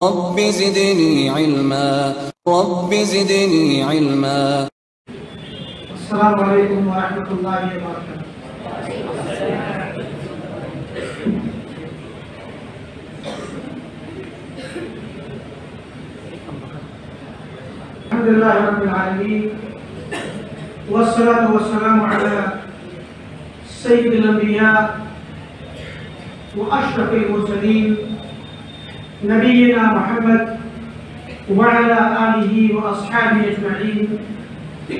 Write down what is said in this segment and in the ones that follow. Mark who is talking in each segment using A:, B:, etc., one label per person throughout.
A: رب زدني علما رب زدني علما.
B: السلام علیکم ورحمۃ اللہ وبرکاتہ. الحمد للہ رب العالمین والصلاة والسلام علی سید الانبیاء واشرف المرسلین نبینا محمد وعلى آلہ واصحابہ اجمعین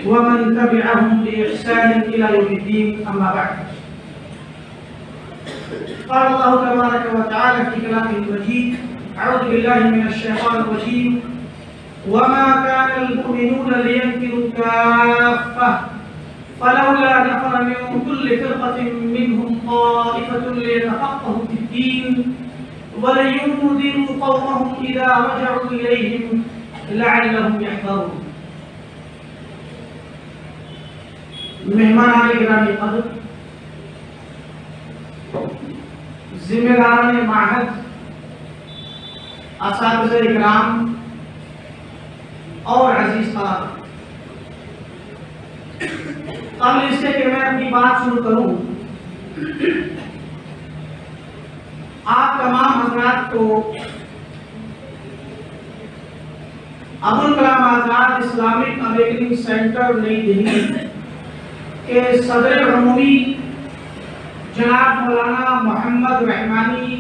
B: ومن تبعهم بإحسان إلى يوم الدين. أما بعد، قال الله تبارك وتعالى في كلامه المجيد: أعوذ بالله من الشيطان الرجيم: وما كان المؤمنون لينفروا كافة فلولا نفر من كل فرقة منهم طائفة ليتفقهوا في الدين ولينذروا قومهم إذا رجعوا إليهم لعلهم يحذرون. مہمانان گرامی قدر، ذمہ داران معہد، اساتذہ اکرام اور عزیز طلبہ، قبل اس سے کہ میں اپنی بات شروع کروں، آپ تمام حضرات کو Abul Kalam Azad Islamic awakening centre نئی دہلی کے صدر عمومی جناب مولانا محمد رحمانی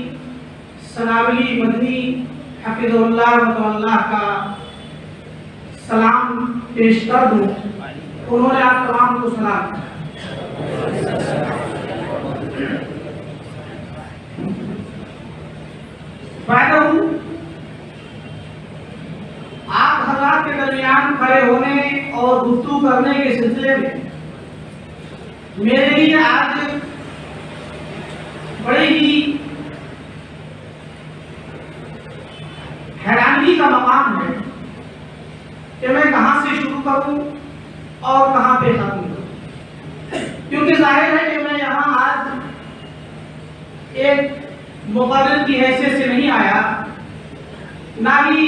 B: سنابلی مدنی حفظ اللہ و اللہ کا سلام پیش کر دوں. انہوں نے آپ تمام کو سلام. وعدہ ہوں آپ حضرات کے درمیان کھڑے ہونے اور گفتگو کرنے کے سلسلے میں میرے لیے آج بڑی ہی حیرانگی کا مقام ہے کہ میں کہاں سے شروع کروں اور کہاں پہ ختم کروں، کیونکہ ظاہر ہے کہ میں یہاں آج ایک مقرر کی حیثیت سے نہیں آیا، نہ ہی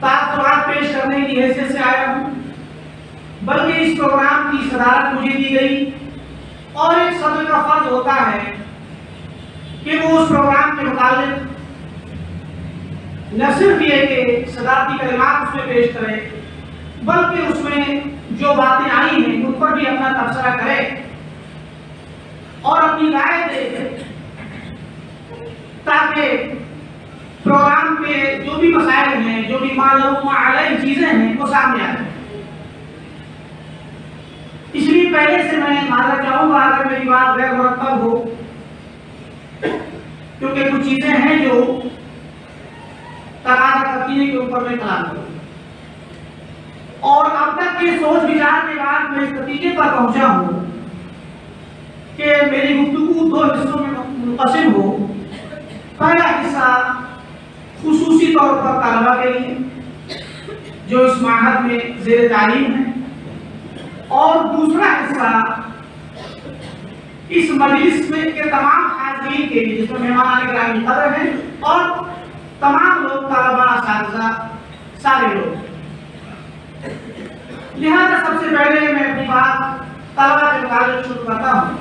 B: تاثرات پیش کرنے کی حیثیت سے آیا ہوں، بلکہ اس پروگرام کی صدارت مجھے دی گئی اور ایک صدر کا فرض ہوتا ہے کہ وہ اس پروگرام کے متعلق نہ صرف یہ کہ صدارتی کلمات اس میں پیش کرے، بلکہ اس میں جو باتیں آئی ہیں ان پر بھی اپنا تبصرہ کرے اور اپنی رائے دے، تاکہ پروگرام کے جو بھی مسائل ہیں، جو بھی معلوم علیہ چیزیں ہیں، وہ سامنے آ جائیں. اس لیے پہلے سے میں معذرت چاہوں گا اگر میری بات غیر مرتب ہو، کیونکہ کچھ چیزیں ہیں جو تقاضا کرتی ہیں کہ اوپر میں کلام کروں، اور اب تک کے سوچ وچار کے بعد میں اس نتیجے پر پہنچا ہوں کہ میری گفتگو دو حصوں میں منقسم ہو. پہلا حصہ خصوصی طور پر طلبہ کے لیے جو اس معہد میں زیر تعلیم ہے، اور دوسرا حصہ اس مجلس میں کے تمام حاضرین کے لیے، جس میں مہمان گرامی قدر ہیں اور تمام لوگ، طلبہ، اساتذہ، سارے لوگ. لہذا سب سے پہلے میں اپنی بات طلبہ کے متعلق شروع کرتا ہوں.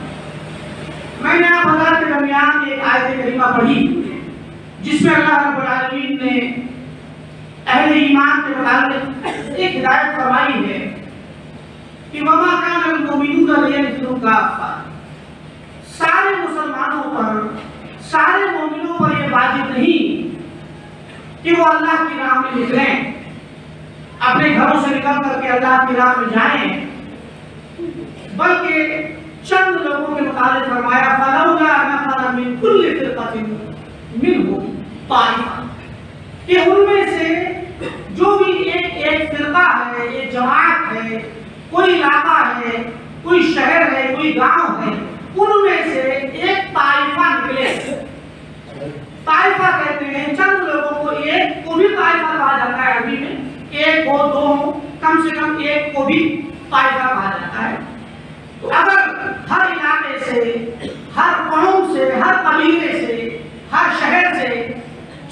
B: میں نے آپ حضرات کے درمیان ایک آیت کریمہ پڑھی جس میں اللہ رب العالمین نے اہل ایمان کے متعلق ایک ہدایت فرمائی ہے کہ وَمَا كَانَ الْمُؤْمِنُونَ لِيَنفِرُوا كَافَّةً. سارے مسلمانوں پر، سارے مومنوں پر یہ واجب نہیں کہ وہ اللہ کی راہ میں نکلیں، اپنے گھروں سے نکل کر کے اللہ کی راہ میں جائیں، بلکہ چند لوگوں کے متعلق فرمایا فَلَوْلَا نَفَرَ مِن كُلِّ فِرْقَةٍ مِنْهُمْ طَائِفَةٌ، کہ ان میں سے جو بھی ایک فرقہ ہے، ایک جماعت ہے، کوئی علاقہ ہے، کوئی شہر ہے، کوئی گاؤں ہے، ان میں سے ایک طائفہ نکلے. طائفہ کہتے ہیں چند لوگوں کو، ایک کو بھی طائفہ کہا جاتا ہے عربی میں، ایک ہو، دو ہو، کم سے کم ایک کو بھی طائفہ کہا جاتا ہے. تو اگر ہر علاقے سے، ہر قوم سے، ہر قبیلے سے، ہر شہر سے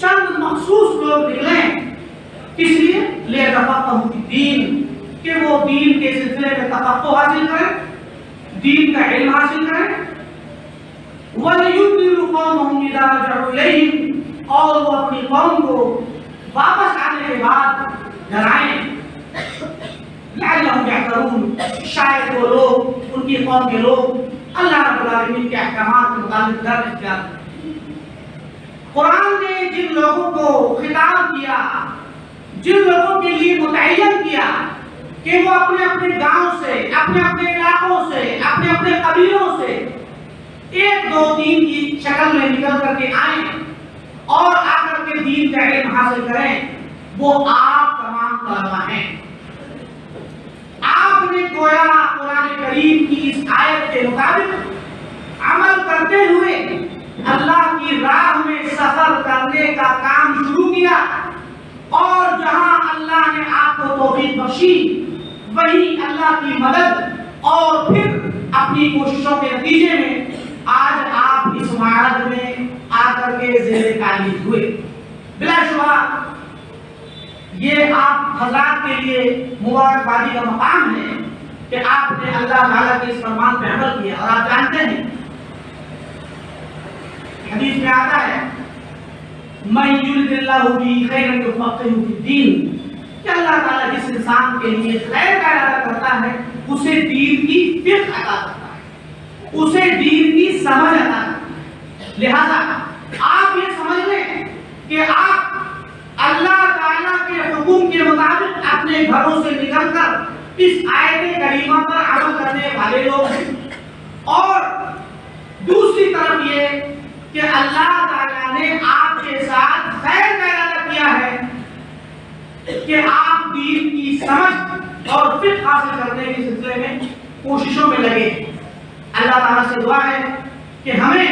B: چند لوگ نکلیں کس لیے؟ لیتفقہوا فی الدین، کہ وہ دین کے سلسلے میں تفقہ حاصل کریں، دین کا علم حاصل کریں، وَلِيُنذِرُوا قَوْمَهُمْ إِذَا رَجَعُوا إِلَيْهِمْ، اور وہ اپنی قوم کو واپس آنے کے بعد ڈرائیں، لَعَلَّهُمْ يَحْذَرُونَ، شاید وہ لوگ، ان کی قوم کے لوگ اللہ رب العالمین کے احکامات کے مطابق ڈر اختیار کریں۔ قرآن نے جن لوگوں کو خطاب کیا، جن لوگوں کے لیے متعین کیا کہ وہ اپنے اپنے گاؤں سے، اپنے اپنے علاقوں سے، اپنے اپنے قبیلوں سے 1 2 3 کی شکل میں نکل کر کے آئیں اور آ کر کے دین کا علم حاصل کریں، وہ آپ تمام طلبہ ہیں۔ آپ نے گویا قرآن کریم کی اس آیت کے مطابق عمل کرتے ہوئے اللہ کی راہ میں سفر کرنے کا کام شروع کیا، اور جہاں اللہ نے آپ کو توفیق بخشی وہیں اللہ کی مدد اور پھر اپنی کوششوں کے نتیجے میں آج آپ اس معرض میں آ کر کے زیر تعلیم ہوئے۔ بلا شبہ یہ آپ حضرات کے لیے مبارکبادی کا مقام ہے کہ آپ نے اللہ تعالیٰ کے اس فرمان پہ عمل کیا، اور آپ جانتے ہیں حدیث میں آتا ہے مَن یُرِدِ اللَّهُ بِهِ خَیْرًا یُفَقِّهْهُ فِی الدِّین، کہ اللہ تعالیٰ جس انسان کے لیے خیر کا ارادہ کرتا ہے اسے دین کی فقہ عطا کرتا ہے، اسے دین کی سمجھ عطا کرتا ہے۔ لہذا آپ یہ سمجھ لیں کہ آپ اللہ تعالیٰ کے حکم کے مطابق اپنے گھروں سے نکل کر اس آیت کریمہ پر عمل کرنے والے لوگ ہیں، اور دوسری طرف یہ کہ اللہ تعالیٰ نے آپ کے ساتھ خیر کا ارادہ کیا ہے کہ آپ دین کی سمجھ اور فقہ حاصل کرنے کے سلسلے میں کوششوں میں لگے۔ اللہ تعالیٰ سے دعا ہے کہ ہمیں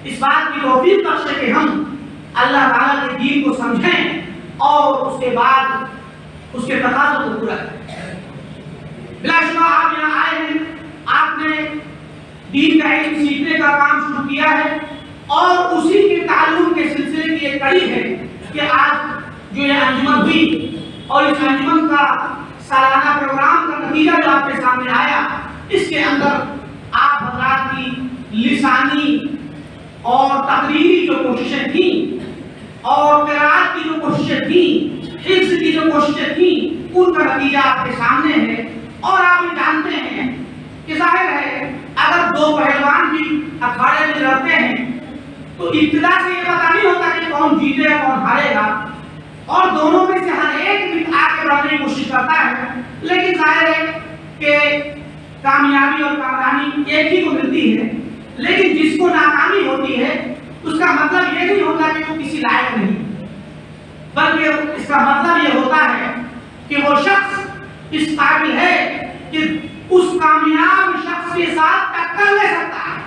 B: اس بات کی توفیق بخشے کہ ہم اللہ تعالیٰ کے دین کو سمجھیں اور اس کے بعد اس کے تقاضوں کو پورا کریں۔ بلا شبہ آپ یہاں آئے ہیں، آپ نے دین کا علم سیکھنے کا کام شروع کیا ہے، اور اسی کے تعلق کے سلسلے کی ایک کڑی ہے کہ آج جو یہ انجمن ہوئی اور اس انجمن کا سالانہ پروگرام کا نتیجہ جو آپ کے سامنے آیا، اس کے اندر آپ حضرات کی لسانی اور تقریری جو کوششیں تھیں اور قرات کی جو کوششیں تھیں، حفظ کی جو کوششیں تھیں، ان کا نتیجہ آپ کے سامنے ہے۔ اور آپ یہ جانتے ہیں کہ ظاہر ہے اگر 2 پہلوان بھی اکھاڑے میں لڑتے ہیں تو ابتدا سے یہ پتہ نہیں ہوتا کہ کون جیتے گا کون ہارے گا، اور دونوں میں سے ہر ایک بھی آگے بڑھنے کی کوشش کرتا ہے، لیکن ظاہر ہے کہ کامیابی اور کامرانی ایک ہی کو ملتی ہے، لیکن جس کو ناکامی ہوتی ہے اس کا مطلب یہ نہیں ہوتا کہ وہ کسی لائق نہیں، بلکہ اس کا مطلب یہ ہوتا ہے کہ وہ شخص اس قابل ہے کہ اس کامیاب شخص کے ساتھ ٹکر لے سکتا ہے،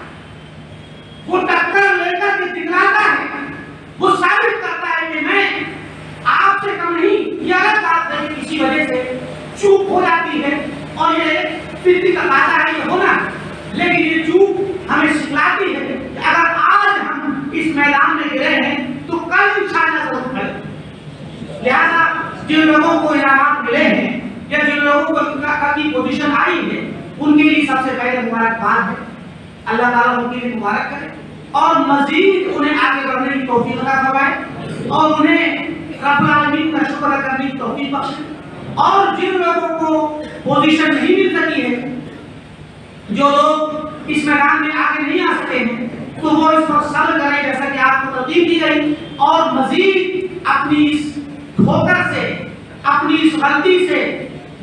B: وہ ٹکر لے کر کے دکھلاتا ہے، وہ ثابت کرتا ہے کہ میں آپ سے کم نہیں۔ یہ الگ بات ہے کہ کسی وجہ سے چوک ہو جاتی ہے اور یہ فطری تقاضا ہے یہ ہونا، لیکن یہ چوک ہمیں سکھلاتی ہے کہ اگر آج ہم اس میدان میں گرے ہیں تو کل انشاءاللہ ضرور کھڑے۔ لہذا جن لوگوں کو انعامات ملے ہیں یا جن لوگوں کو کی پوزیشن آئی ہے ان کے لیے سب سے پہلے مبارکباد ہے، اللہ تعالیٰ ان کے لیے مبارک کرے اور مزید انہیں آگے بڑھنے کی توفیق عطا فرمائے، اور انہیں رب العالمین کا شکر ادا کرنے کی توفیق بخشے۔ اور جن لوگوں کو پوزیشن نہیں مل سکی ہے، جو لوگ اس میدان میں آگے نہیں آ سکے ہیں، تو وہ اس وقت صبر کریں جیسا کہ آپ کو ترغیب دی گئی، اور مزید اپنی اس ٹھوکر سے، اپنی اس غلطی سے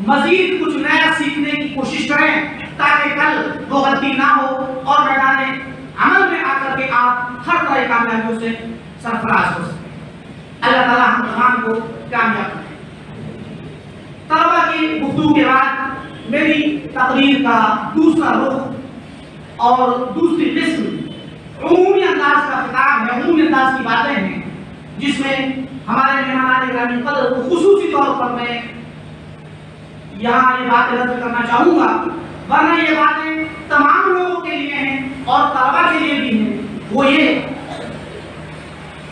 B: مزید کچھ نیا سیکھنے کی کوشش کریں تاکہ کل وہ غلطی نہ ہو اور میدان عمل میں آ کر کے آپ ہر طرح کامیابیوں سے سرفراز ہو سکیں۔ اللہ تعالیٰ ہم تمام کو کامیاب کرے۔ طلبہ کی گفتگو کے بعد میری تقریر کا دوسرا رخ اور دوسری قسم عمومی انداز کا خطاب ہے، عمومی انداز کی باتیں ہیں، جس میں ہمارے مہمان گرامی قدر کو خصوصی طور پر میں یہاں یہ باتیں رد کرنا چاہوں گا، ورنہ یہ باتیں تمام لوگوں کے لیے ہیں اور طلبہ کے لیے بھی ہیں۔ وہ یہ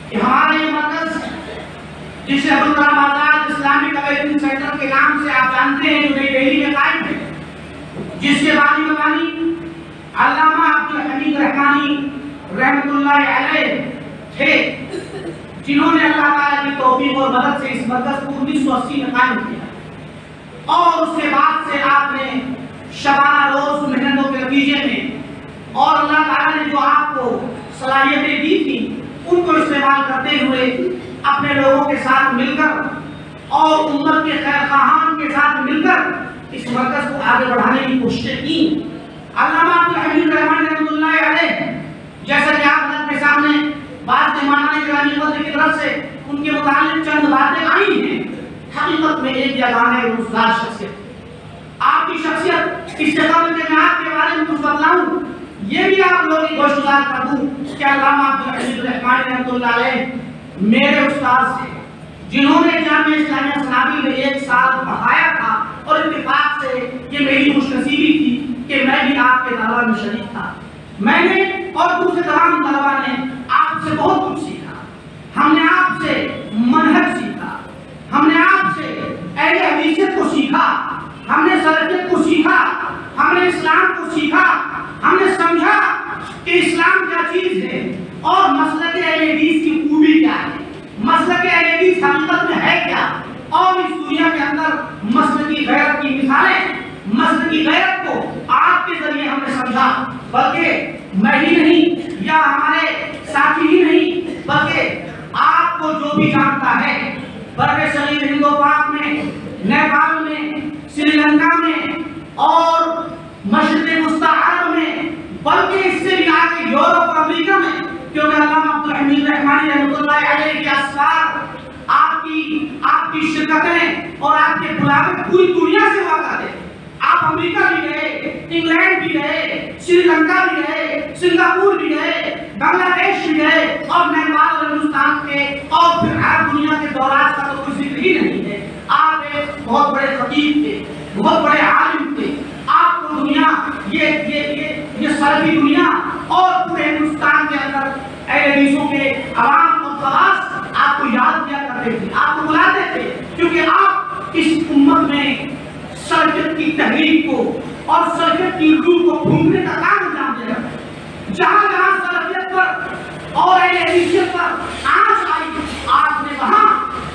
B: کہ ہمارا یہ مرکز جسے Abul Kalam Azad Islamic awaking centre کے نام سے آپ جانتے ہیں، جو نئی دہلی میں قائم ہے، جس کے بانی مبانی علامہ عبدالحمید رحمانی رحمۃ اللہ علیہ تھے، جنہوں نے اللہ تعالیٰ کی توفیق اور مدد سے اس مرکز کو 1980 میں قائم کیا، اور اس کے بعد سے آپ نے شبانہ روز محنتوں کے نتیجے میں اور اللہ تعالیٰ نے جو آپ کو صلاحیتیں دی تھی ان کو استعمال کرتے ہوئے اپنے لوگوں کے ساتھ مل کر اور امت کے خیر خواہان کے ساتھ مل کر اس مرکز کو آگے بڑھانے کی کوششیں کی۔ علامہ عبدالحمید رحمانی رحمۃ اللہ علیہ، جیسا کہ آپ حضرت کے سامنے بعض مہمانان گرامی قدر کی طرف سے ان کے متعلق چند باتیں آئی ہیں، حقیقت میں ایک یگانہ روزگار شخصیت۔ آپ کی شخصیت اس سے قبل کہ میں آپ کے بارے میں کچھ بتلاؤں، یہ بھی آپ لوگوں کی گوشتگار کر دوں کہ علامہ عبدالحمید رحمانی رحمۃ اللہ علیہ میرے استاد تھے، جنہوں نے جامعہ اسلامیہ سنابل میں 1 سال پڑھایا تھا، اور اتفاق سے یہ میری خوش نصیبی تھی کہ میں بھی آپ کے طلبہ میں شریک تھا۔ میں نے اور دوسرے تمام طلبہ نے آپ سے بہت کچھ سیکھا۔ ہم نے آپ سے منہج سیکھا، ہم نے آپ سے اہل حدیثیت کو سیکھا، ہم نے سلفیت کو سیکھا، ہم نے اسلام کو سیکھا، ہم نے سمجھا کہ اسلام کیا چیز ہے اور مسلک اہل حدیث کی خوبی کیا ہے، مسلک اہل حدیث حقیقت میں ہے کیا، اور اس دنیا کے اندر مسلکی غیرت کی مثالیں، مسلکی غیرت کو آپ کے ذریعے ہم نے سمجھا، بلکہ میں ہی نہیں یا ہمارے ساتھی ہی نہیں، بلکہ آپ کو جو بھی جانتا ہے بر صغیر ہند و پاک میں، نیپال میں، سری لنکا میں اور مشرق وسطی عرب میں، بلکہ اس سے بھی آگے یورپ اور امریکہ میں، کیونکہ علامہ عبدالحمید رحمانی رحمۃ اللہ علیہ کے اسرار، آپ کی شرکتیں اور آپ کے بلاغے پوری دنیا سے ہوا کرتے ہیں۔ آپ امریکہ بھی گئے، انگلینڈ بھی گئے، سری لنکا بھی گئے، سنگاپور بھی گئے، بنگلہ دیش بھی گئے، اور نیپال اور ہندوستان کے اور پھر عرب دنیا کے دورات کا تو کوئی ذکر ہی نہیں ہے۔ آپ ایک بہت بڑے خطیب تھے، بہت بڑے عالم تھے۔ آپ کو دنیا یہ سلفی دنیا اور پورے ہندوستان کے اندر اہل حدیثوں کے عوام اور خواص آپ کو یاد کیا کرتے تھے، آپ کو بلاتے تھے، کیونکہ آپ اس امت میں سلفیت کی تحریک کو اور سلفیت کی روح کو پھونکنے کا کام انجام دے رہے ہیں۔ جہاں جہاں سلفیت پر اور اہل حدیثیت پر آنچ آئی، آپ نے وہاں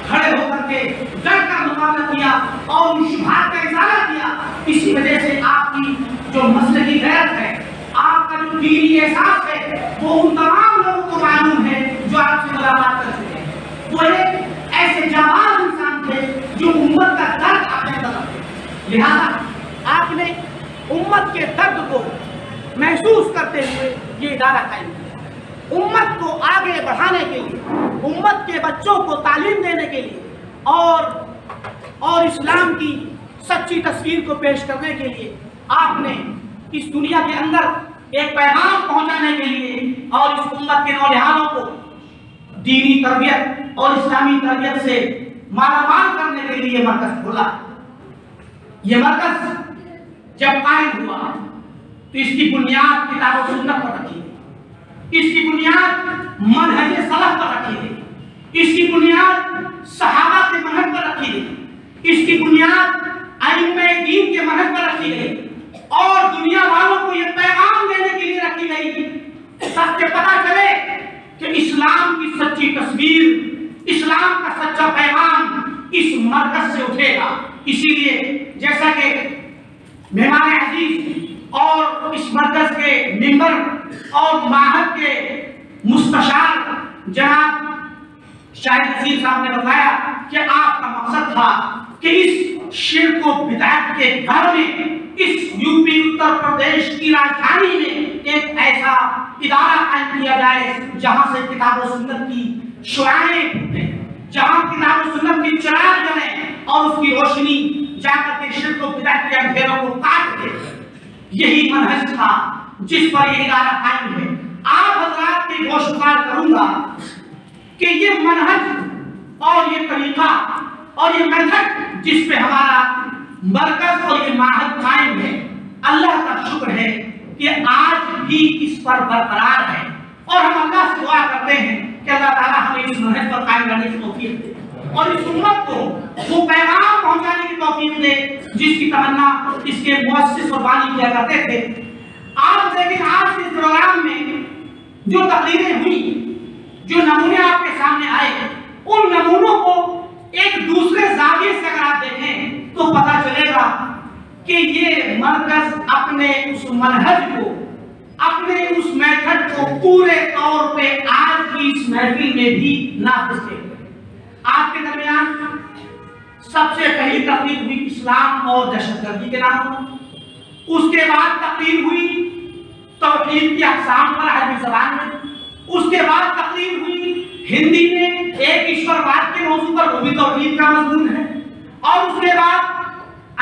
B: کھڑے ہو کر کے ڈٹ کا مقابلہ کیا اور ان شبہات کا ازالہ کیا۔ اسی وجہ سے آپ کی جو مسلکی غیرت ہے، آپ کا جو دینی احساس ہے، وہ ان تمام لوگوں کو معلوم ہے جو آپ سے ملاقات کر چکے ہیں۔ وہ ایک ایسے جواز انسان تھے جو امت کا درد اپنے اندر رکھتے، لہذا آپ نے امت کے درد کو محسوس کرتے ہوئے یہ ادارہ قائم کیا، امت کو آگے بڑھانے کے لیے، امت کے بچوں کو تعلیم دینے کے لیے اور اسلام کی سچی تصویر کو پیش کرنے کے لیے آپ نے اس دنیا کے اندر ایک پیغام پہنچانے کے لیے اور اس امت کے نوجوانوں کو دینی تربیت اور اسلامی تربیت سے مالا مال کرنے کے لیے مرکز کھولا۔ یہ مرکز جب قائم ہوا تو اس کی بنیاد کتاب و سنت پر رکھی گئی، اس کی بنیاد منہج سلف پر رکھی گئی، اس کی بنیاد صحابہ کے منہج پر رکھی گئی، اس کی بنیاد ائمہ دین کے منہج پر رکھی گئی، اور دنیا والوں کو یہ پیغام دینے کے لیے رکھی گئی تاکہ پتہ چلے کہ اسلام کی سچی تصویر، اسلام کا سچا پیغام اس مرکز سے اٹھے گا۔ اسی لیے جیسا کہ مہمان عزیز اور اس مرکز کے ممبر اور معہد کے مستشار جناب شاہد حسین صاحب نے بتایا کہ آپ کا مقصد تھا کہ اس شرک و بدعت کے گھر میں، اس یو پی اتر پردیش کی راجدھانی میں ایک ایسا ادارہ قائم کیا جائے جہاں سے کتاب و سنت کی شعاعیں پھوٹیں، جہاں کتاب و سنت کی چراغ جلیں اور اس کی روشنی جا کر کے شرک و بدعت کے اندھیروں کو کاٹ دے۔ یہی منہج تھا جس پر یہ ادارہ قائم ہے۔ آپ حضرات کی گوشتگار کروں گا کہ یہ منہج اور یہ طریقہ اور یہ میتھڈ جس پہ ہمارا مرکز اور یہ معہد قائم ہے، اللہ کا شکر ہے کہ آج بھی اس پر برقرار ہے، اور ہم اللہ سے دعا کرتے ہیں کہ اللہ تعالیٰ ہمیں اس منہج پر قائم رہنے کی توفیق دے اور اس امت کو وہ پیغام پہنچانے کی توفیق دے جس کی تمنا اس کے مؤسس اور بانی کیا کرتے تھے۔ آپ لیکن آج کے پروگرام میں جو تقریریں ہوئی، جو نمونے آپ کے سامنے آئے، ان نمونوں کو ایک دوسرے زاویے سے اگر آپ دیکھیں تو پتہ چلے گا کہ یہ مرکز اپنے اس منہج کو، اپنے اس میتھڈ کو پورے طور پہ آج کی اس محفل میں بھی نافذ کرے۔ آپ کے درمیان سب سے پہلی تقریر ہوئی اسلام اور دہشت گردی کے نام پر، اس کے بعد تقریر ہوئی توحید کی اقسام پر عربی زبان میں، اس کے بعد تقریر ہوئی ہندی میں ایک ایشور واد کے موضوع پر، وہ بھی توحید کا مضمون ہے، اور اس کے بعد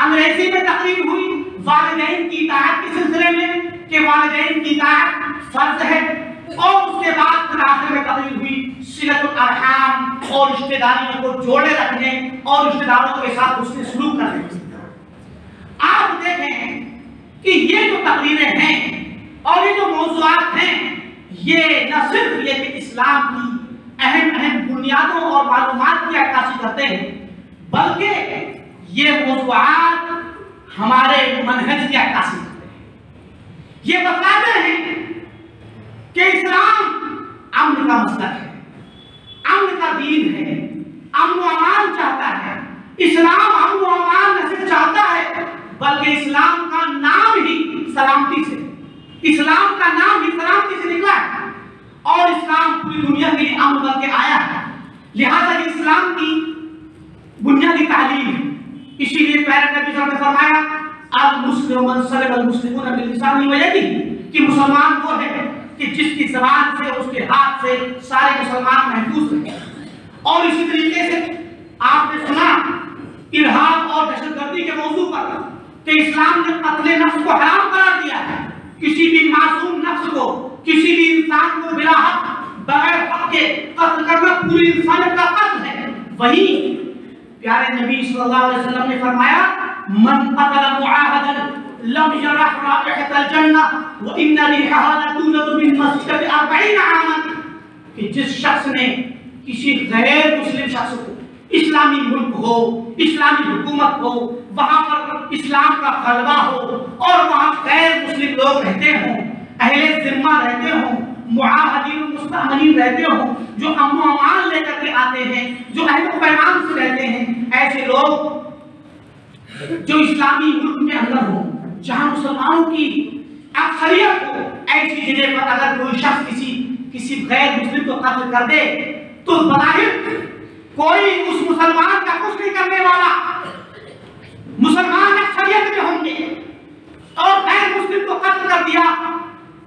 B: انگریزی میں تقریر ہوئی والدین کی اطاعت کے سلسلے میں کہ والدین کی اطاعت فرض ہے، اور اس کے بعد آخر میں تقریر ہوئی صلۃ الارحام اور رشتہ داریوں کو جوڑے رکھنے اور رشتہ داروں کے ساتھ حسن سلوک کرنے کی۔ آپ دیکھیں کہ یہ جو تقریریں ہیں اور یہ جو موضوعات ہیں، یہ نہ صرف یہ کہ اسلام کی اہم بنیادوں اور معلومات کی عکاسی کرتے ہیں، بلکہ یہ موضوعات ہمارے منہج کی عکاسی کرتے ہیں۔ یہ بتاتے ہیں کہ اسلام امن کا مسلک ہے، امن کا دین ہے، امن و امان چاہتا ہے۔ اسلام امن و امان نہ صرف چاہتا ہے بلکہ اسلام کا نام ہی سلامتی سے، اسلام کا نام ہی سلامتی سے نکلا ہے، اور اسلام پوری دنیا کے لیے امن بن کے آیا ہے۔ لہذا یہ اسلام کی بنیادی تعلیم ہے۔ اسی لیے پیارے نبی صلی اللہ علیہ وسلم نے فرمایا المسلم من سلم المسلمون بلسانه ویده کہ مسلمان وہ ہے کہ جس کی زبان سے اس کے ہاتھ سے سارے مسلمان محفوظ رہے۔ اور اسی طریقے سے آپ نے سنا ارہاب اور دہشت گردی کے موضوع پر کہ اسلام نے قتل نفس کو حرام قرار دیا ہے۔ کسی بھی معصوم نفس کو، کسی بھی انسان کو بلا حق بغیر حق کے قتل کرنا پوری انسانیت کا قتل ہے۔ وہی پیارے نبی صلی اللہ علیہ وسلم نے فرمایا من قتل معاہدا لم یرح رائحۃ الجنہ وان ریحها لتوجد من مسجد 40 عاما کہ جس شخص نے کسی غیر مسلم شخص کو، اسلامی ملک ہو، اسلامی حکومت ہو، وہاں پر اسلام کا غلبہ ہو اور وہاں غیر مسلم لوگ رہتے ہوں، اہل ذمہ رہتے ہوں، معاہدین مستأمنین رہتے ہوں، جو امن و امان لے کر کے آتے ہیں، جو اہل و پیمان سے رہتے ہیں، ایسے لوگ جو اسلامی ملک کے اندر ہوں جہاں مسلمانوں کی اکثریت ہو، ایسی جگہ پر اگر کوئی شخص کسی غیر مسلم کو قتل کر دے تو بظاہر کوئی اس مسلمان کا کچھ نہیں کرنے والا، مسلمان اکثریت میں ہوں گے، اور غیر مسلم کو قتل کر دیا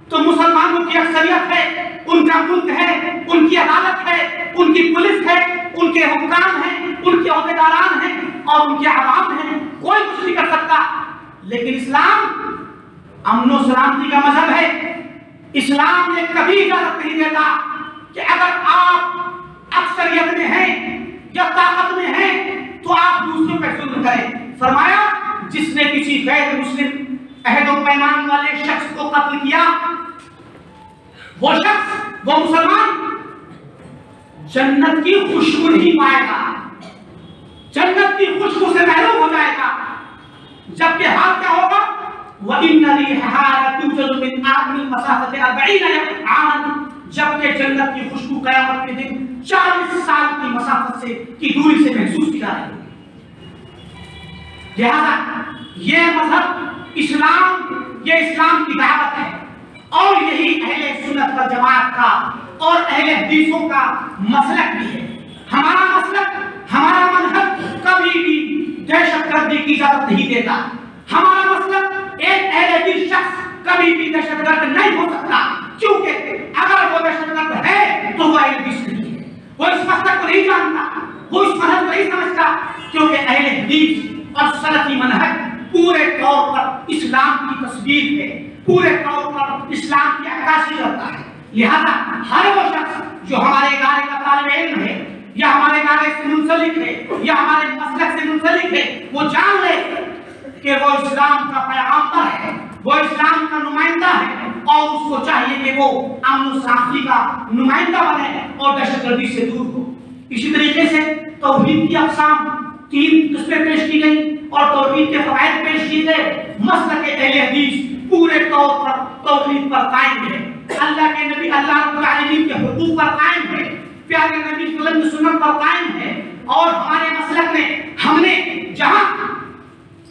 B: تو مسلمانوں کی اکثریت ہے، ان کا ملک ہے، ان کی عدالت ہے، ان کی پولیس ہے، ان کے حکام ہیں، ان کے عہدیداران ہیں اور ان کے عوام ہیں، کوئی کچھ نہیں کر سکتا۔ لیکن اسلام امن و سلامتی کا مذہب ہے۔ اسلام نے کبھی اجازت نہیں دیتا کہ اگر آپ اکثریت میں ہیں یا طاقت میں ہیں تو آپ دوسروں پہ ظلم کریں۔ فرمایا جس نے کسی غیر مسلم عہد و پیمان والے شخص کو قتل کیا، وہ شخص، وہ مسلمان جنت کی خوشبو نہیں پائے گا، جنت کی خوشبو سے محروم ہو جائے گا، جبکہ حال کیا ہوگا وَإِنَّ رِيحَهَا لَتُوجَدُ مِنْ أَعْمِلِ مَسَافَةِ 40 عَامًا جبکہ جنت کی خوشبو قیامت کے دن 40 سال کی مسافت سے کی دوری سے محسوس کی جا رہی ہے۔ لہذا یہ مذہب اسلام، یہ اسلام کی دعوت ہے، اور یہی اہل سنت والجماعت کا اور اہل حدیثوں کا مسلک بھی ہے۔ ہمارا مسلک، ہمارا مذہب کبھی بھی دہشت گردی کی اجازت نہیں دیتا۔ ہمارا مسلک ایک اہل حدیث شخص کبھی بھی دہشت گرد نہیں ہو سکتا، کیونکہ اگر وہ دہشت گرد ہے تو وہ اہل حدیث نہیں ہے، وہ اس مسلک کو نہیں جانتا، وہ اس مذہب کو نہیں سمجھتا، کیونکہ اہل حدیث اور سلفی منہج پورے طور پر اسلام کی تصویر ہے، پورے طور پر اسلام کی عکاسی کرتا ہے۔ لہذا ہر وہ شخص جو ہمارے ادارے کا طالب علم ہے یا ہمارے ادارے سے منسلک ہے یا ہمارے مسلک سے منسلک ہے، وہ جان لے کہ وہ اسلام کا پیغامبر ہے، وہ اسلام کا نمائندہ ہے، اور اس کو چاہیے کہ وہ امن و سلامتی کا نمائندہ بنے اور دہشت گردی سے دور ہو۔ اسی طریقے سے توحید کی اقسام 3 قسمیں پیش کی گئی اور توحید کے فوائد پیش کیے گئے۔ مسلک اہل حدیث پورے طور پر توحید پر قائم ہے، اللہ کے نبی اللہ رب العالمین کے حقوق پر قائم ہے، پیارے نبی صلی اللہ علیہ وسلم کی سنت پر قائم ہے، اور ہمارے مسلک میں ہم نے جہاں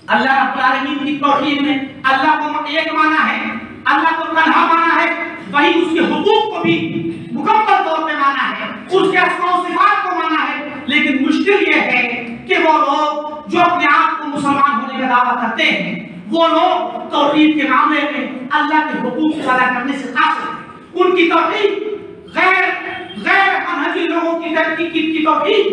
B: اللہ رب العالمین کی توحید میں اللہ کو ایک مانا ہے، اللہ کو تنہا مانا ہے، وہی اس کے حقوق کو بھی مکمل طور پہ مانا ہے، اس کے اسماء و صفات کو مانا ہے۔ لیکن مشکل یہ ہے کہ وہ لوگ جو اپنے آپ کو مسلمان ہونے کا دعویٰ کرتے ہیں، وہ لوگ توحید کے معاملے میں اللہ کے حقوق ادا کرنے سے قاصر ہیں۔ ان کی توحید غیر منہجی لوگوں کی توحید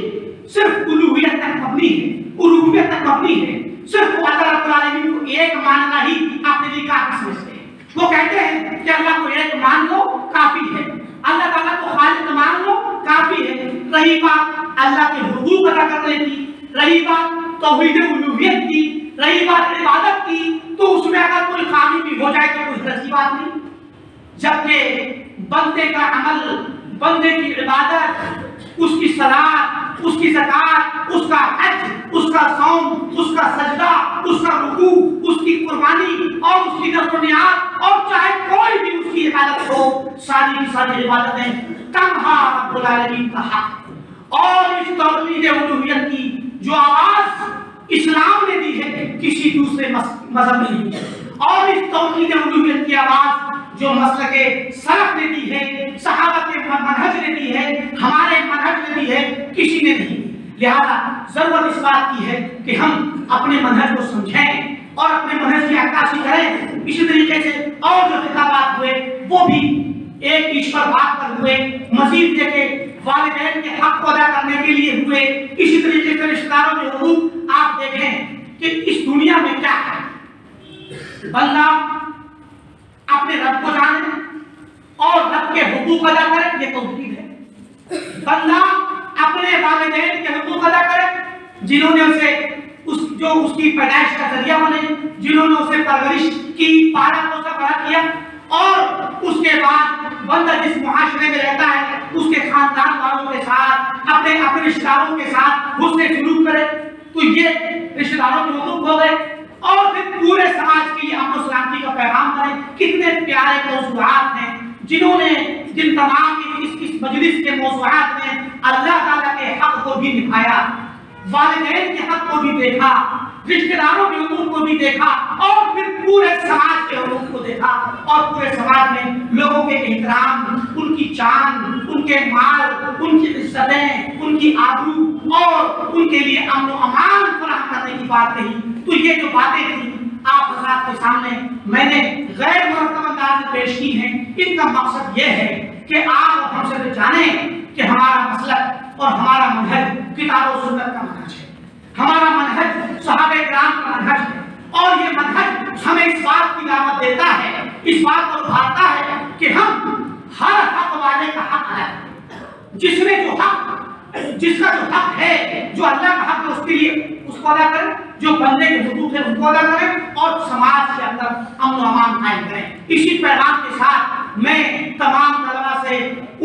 B: صرف الوہیت تک مبنی ہے، الوہیت تک مبنی ہے، صرف وہ اللہ رب العالمین کو ایک ماننا ہی اپنے لیے کافی سمجھتے ہیں۔ وہ کہتے ہیں کہ اللہ کو ایک مان لو کافی ہے، اللہ تعالیٰ کو خالق مان لو کافی ہے۔ رہی بات اللہ کے حقوق ادا کرنے کی، رہی بات توحید الوہیت کی، رہی بات عبادت کی، تو اس میں اگر کوئی خامی بھی ہو جائے تو کوئی حرج کی بات نہیں۔ جبکہ بندے کا عمل، بندے کی عبادت، اس کی صلاۃ، اس کی زکوٰۃ، اس کا حج، اس کا صوم، اس کا سجدہ، اس کا رکوع، اس کی قربانی اور اس کی نذر و نیاز، اور چاہے کوئی بھی اس کی عبادت ہو، ساری کی ساری عبادتیں تنہا رب العالمین کا حق۔ اور اس توحید الوہیت کی جو آواز اسلام نے دی ہے کسی دوسرے مذہب نے دی ہے، اور اس توحید الوہیت کی آواز جو مسلک سلف نے دی ہے، صحابہ کے منہج نے دی ہے، ہمارے منہج نے دی ہے، کسی نے نہیں دی۔ لہذا ضرورت اس بات کی ہے کہ ہم اپنے منہج کو سمجھیں اور اپنے منہج کی عکاسی کریں۔ اسی طریقے سے اور جو خطابات ہوئے وہ بھی ایک ایشور بات پر ہوئے، مزید یہ کہ والدین کے حق کو ادا کرنے کے لیے ہوئے۔ اسی طریقے سے رشتہ داروں کے حقوق آپ دیکھیں کہ اس دنیا میں کیا ہے، بندہ اپنے رب کو جانے اور رب کے حقوق ادا کرے، یہ توحید ہے۔ بندہ اپنے والدین کے حقوق ادا کرے، جنہوں نے اسے اس کی پیدائش کا ذریعہ بنے، جنہوں نے اسے پرورش کی، پالا پوسا بڑا کیا، اور اس کے بعد بندہ جس معاشرے میں رہتا ہے اس کے خاندان والوں کے ساتھ، اپنے رشتہ داروں کے ساتھ حسن سلوک کرے، تو یہ رشتہ داروں کے حقوق ہو گئے۔ اور پھر پورے سماج کے لیے امن و سلامتی کا پیغام کریں۔ کتنے پیارے موضوعات ہیں جن تمام اس مجلس کے موضوعات میں اللہ تعالیٰ کے حق کو بھی نبھایا، والدین کے حق کو بھی دیکھا، رشتہ داروں کے حقوق کو بھی دیکھا، اور پھر پورے سماج کے حقوق کو دیکھا، اور پورے سماج میں لوگوں کے احترام، ان کی جان، ان کے مال، ان کی عزتیں، ان کی آبرو اور ان کے لیے امن و امان فراہم کرنے کی بات کہی۔ تو یہ جو باتیں تھیں آپ حضرات کے سامنے میں نے غیر مرتب انداز میں پیش کی ہیں، ان کا مقصد یہ ہے کہ آپ ہم سے جانیں کہ ہمارا مسلک اور ہمارا منہج کتاب و سنت کا منہج ہے، ہمارا منہج صحابہ کرام کا منہج ہے، اور یہ منہج ہمیں اس بات کی دعوت دیتا ہے، اس بات کو ابھارتا ہے کہ ہم ہر حق والے کا حق ادا کریں، جس کا جو حق ہے، جو اللہ کا حق ہے اس کے لیے اس کو ادا کریں، جو بندے کے حقوق ہے اس کو ادا کریں، اور سماج کے اندر امن و امان قائم کریں۔ اسی پیغام کے ساتھ میں تمام طلباء سے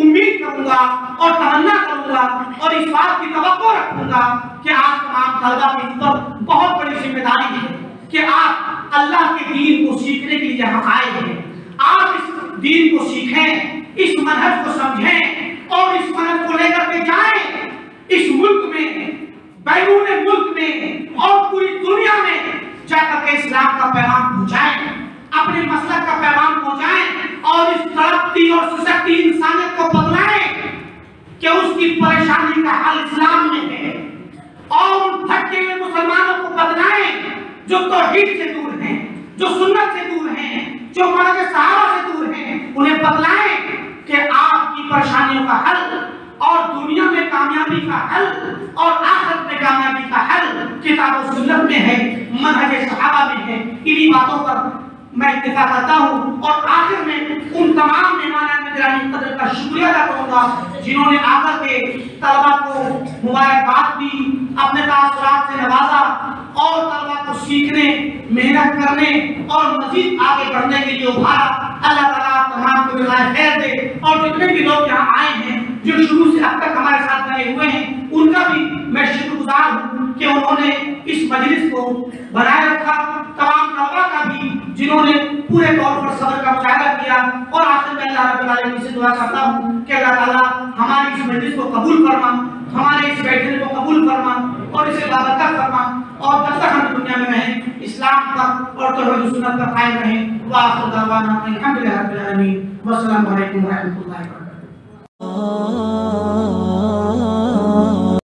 B: امید کروں گا اور تمنا کروں گا اور اس بات کی توقع رکھوں گا کہ آپ تمام طلباء کے اوپر بہت بڑی ذمہ داری ہے کہ آپ اللہ کے دین کو سیکھنے کے لیے جہاں آئے ہیں، آپ اس دین کو سیکھیں، اس منہج کو سمجھیں، اور اس منہج کو لے کر کے جائیں اس ملک میں، بیرون ملک میں، اور پوری دنیا میں جا کر کے اسلام کا پیغام پہنچائیں، اپنے مسلک کا پیغام پہنچائیں، اور اس تڑپتی اور سسکتی انسانیت کو بتلائیں کہ اس کی پریشانی کا حل اسلام میں ہے، اور ان بھٹکے ہوئے مسلمانوں کو بتلائیں جو توحید سے دور ہیں، جو سنت سے دور ہیں، جو منہج صحابہ سے دور ہیں، انہیں بتلائیں کہ آپ کی پریشانیوں کا حل اور دنیا میں کامیابی کا حل اور آخرت میں کامیابی کا حل کتاب و سنت میں ہے، منہج صحابہ میں ہے۔ انہی باتوں پر میں اتفاق کرتا ہوں، اور آخر میں ان تمام مہمانان گرامی قدر کا شکریہ ادا کروں گا جنہوں نے آ کر کے طلباء کو مبارکباد دی، اپنے تاثرات سے نوازا، اور طلباء کو سیکھنے، محنت کرنے اور مزید آگے بڑھنے کے لیے ابھارا۔ اللہ تعالیٰ آپ تمام کو جزائے خیر دے، اور جتنے بھی لوگ یہاں آئے ہیں جو شروع سے اب تک ہمارے ساتھ بنے ہوئے ہیں ان کا بھی میں شکر گزار ہوں کہ انہوں نے اس مجلس کو بنائے رکھا، تمام طلباء کا بھی جنہوں نے پورے طور پر صبر کا مظاہرہ کیا، اور آخر میں اللہ رب العالمین سے دعا کرتا ہوں کہ اللہ تعالیٰ ہماری اس مجلس کو قبول فرما، ہمارے اس بیٹھنے کو قبول فرما اور اسے بابرکت فرما، اور جب تک ہم دنیا میں رہیں اسلام پر اور توحید و سنت پر قائم رہیں۔ وآخر دعوانا الحمد للہ رب العالمین، والسلام علیکم ورحمۃ اللہ وبرکاتہ۔